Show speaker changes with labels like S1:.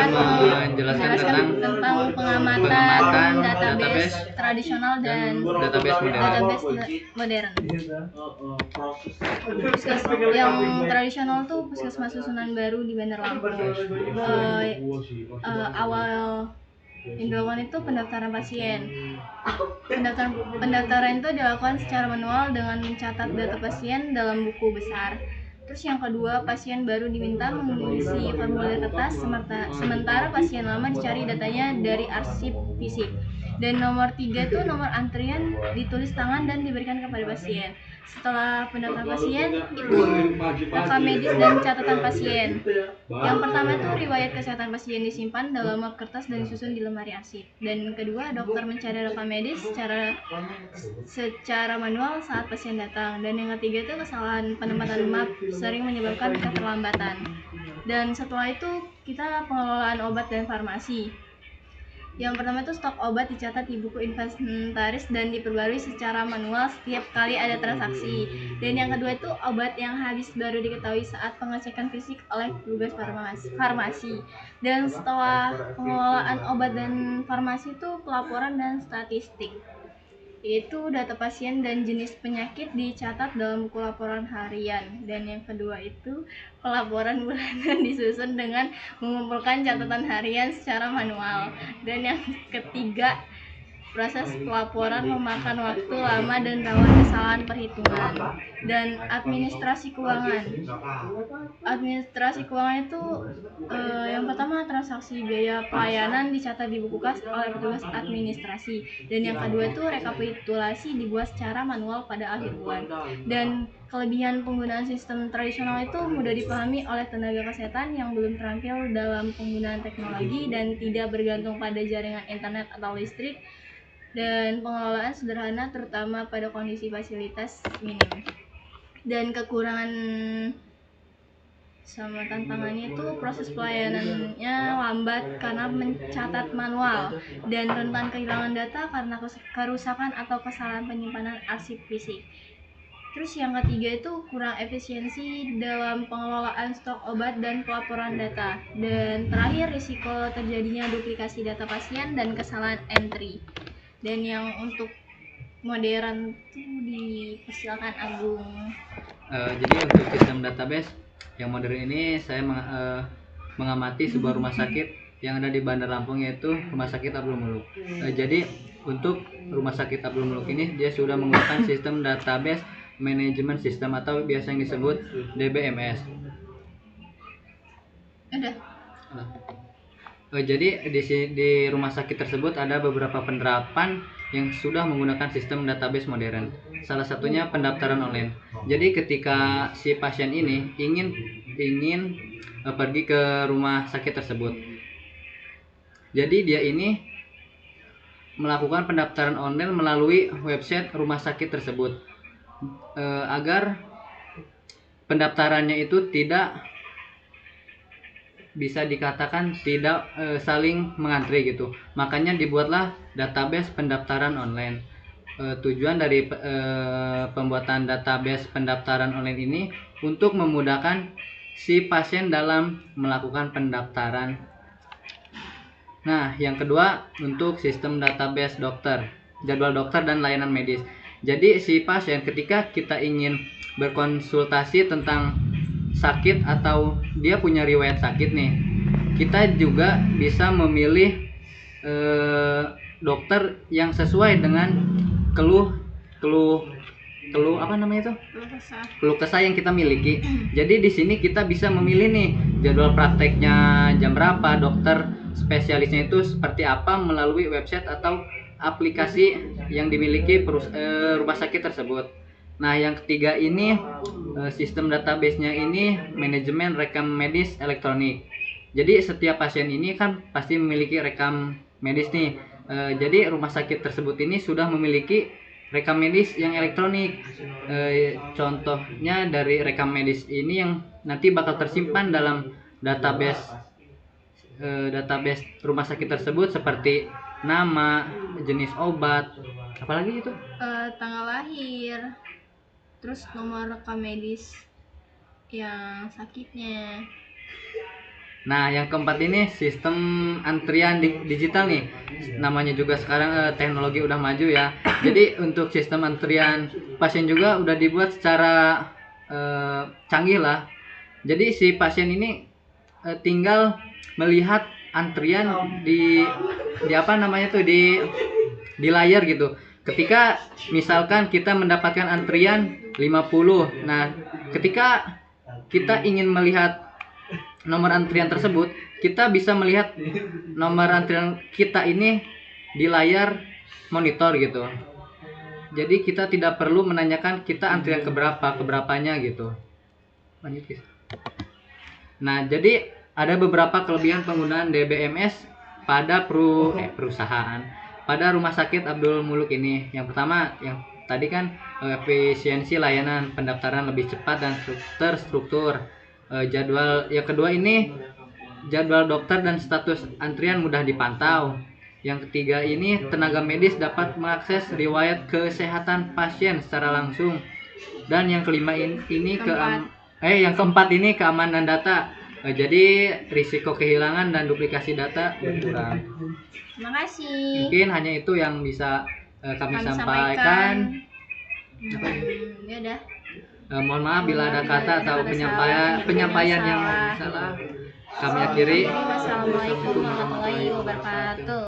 S1: menjelaskan tentang pengamatan database
S2: tradisional dan
S1: database
S2: modern. Yang tradisional tuh Puskesmas Susunan Baru di Bandar Lampung. Awal yang dilakukan itu pendaftaran pasien. Pendaftaran itu dilakukan secara manual dengan mencatat data pasien dalam buku besar. Terus yang kedua, pasien baru diminta mengisi formulir kertas, sementara pasien lama dicari datanya dari arsip fisik. Dan nomor 3 itu nomor antrian ditulis tangan dan diberikan kepada pasien. Setelah pendaftaran pasien itu rekam medis dan catatan pasien. Yang pertama itu riwayat kesehatan pasien disimpan dalam map kertas dan disusun di lemari arsip. Dan kedua, dokter mencari rekam medis secara manual saat pasien datang. Dan yang ketiga itu kesalahan penempatan map sering menyebabkan keterlambatan. Dan setelah itu kita pengelolaan obat dan farmasi. Yang pertama itu stok obat dicatat di buku inventaris dan diperbarui secara manual setiap kali ada transaksi. Dan yang kedua itu obat yang habis baru diketahui saat pengecekan fisik oleh petugas farmasi. Dan setelah pengelolaan obat dan farmasi itu pelaporan dan statistik, yaitu data pasien dan jenis penyakit dicatat dalam buku laporan harian. Dan yang kedua itu pelaporan bulanan disusun dengan mengumpulkan catatan harian secara manual. Dan yang ketiga, proses pelaporan memakan waktu lama dan rawan kesalahan perhitungan. Dan administrasi keuangan. Administrasi keuangan itu yang pertama transaksi biaya pelayanan dicatat di buku kas oleh petugas administrasi. Dan yang kedua itu rekapitulasi dibuat secara manual pada akhir bulan. Dan kelebihan penggunaan sistem tradisional itu mudah dipahami oleh tenaga kesehatan yang belum terampil dalam penggunaan teknologi dan tidak bergantung pada jaringan internet atau listrik. Dan pengelolaan sederhana terutama pada kondisi fasilitas minim. Dan kekurangan sama tantangannya itu proses pelayanannya lambat karena mencatat manual dan rentan kehilangan data karena kerusakan atau kesalahan penyimpanan arsip fisik. Terus yang ketiga itu kurang efisiensi dalam pengelolaan stok obat dan pelaporan data. Dan terakhir, risiko terjadinya duplikasi data pasien dan kesalahan entry. Dan yang untuk modern itu dipersilakan Agung.
S1: Jadi untuk sistem database yang modern ini saya mengamati sebuah rumah sakit yang ada di Bandar Lampung, yaitu Rumah Sakit Abdul Muluk. Jadi untuk Rumah Sakit Abdul Muluk ini dia sudah menggunakan sistem database management system atau biasa yang disebut DBMS. Jadi di rumah sakit tersebut ada beberapa penerapan yang sudah menggunakan sistem database modern. Salah satunya pendaftaran online. Jadi ketika si pasien ini ingin pergi ke rumah sakit tersebut, jadi dia ini melakukan pendaftaran online melalui website rumah sakit tersebut agar pendaftarannya itu tidak bisa dikatakan tidak saling mengantri gitu. Makanya dibuatlah database pendaftaran online. Tujuan dari pembuatan database pendaftaran online ini untuk memudahkan si pasien dalam melakukan pendaftaran. Nah, yang kedua untuk sistem database dokter, jadwal dokter dan layanan medis. Jadi si pasien ketika kita ingin berkonsultasi tentang sakit atau dia punya riwayat sakit nih, kita juga bisa memilih dokter yang sesuai dengan keluh kesah yang kita miliki. Jadi di sini kita bisa memilih nih jadwal prakteknya jam berapa, dokter spesialisnya itu seperti apa melalui website atau aplikasi yang dimiliki rumah sakit tersebut. Nah, yang ketiga ini sistem database-nya ini manajemen rekam medis elektronik. Jadi setiap pasien ini kan pasti memiliki rekam medis nih. Jadi rumah sakit tersebut ini sudah memiliki rekam medis yang elektronik. Contohnya dari rekam medis ini yang nanti bakal tersimpan dalam database rumah sakit tersebut seperti nama, jenis obat, apalagi itu?
S2: Tanggal lahir. Terus nomor rekam medis yang sakitnya.
S1: Nah, yang keempat ini sistem antrian digital nih. Namanya juga sekarang teknologi udah maju ya. Jadi untuk sistem antrian pasien juga udah dibuat secara canggih lah. Jadi si pasien ini tinggal melihat antrian di apa namanya tuh di layar gitu. Ketika misalkan kita mendapatkan antrian 50. Nah, ketika kita ingin melihat nomor antrian tersebut, kita bisa melihat nomor antrian kita ini di layar monitor gitu. Jadi kita tidak perlu menanyakan kita antrian keberapanya gitu. Lanjut, guys. Nah, jadi ada beberapa kelebihan penggunaan DBMS pada perusahaan, pada Rumah Sakit Abdul Muluk ini. Yang pertama, yang tadi kan efisiensi layanan pendaftaran lebih cepat dan terstruktur. Jadwal yang kedua ini jadwal dokter dan status antrian mudah dipantau. Yang ketiga ini tenaga medis dapat mengakses riwayat kesehatan pasien secara langsung. Dan yang kelima yang keempat ini keamanan data. Jadi risiko kehilangan dan duplikasi data berkurang.
S2: Terima kasih.
S1: Mungkin hanya itu yang bisa kami sampaikan.
S2: Ya udah.
S1: Mohon maaf bila ada kata atau penyampaian yang salah. Kami akhiri.
S2: Wassalamualaikum warahmatullahi wabarakatuh.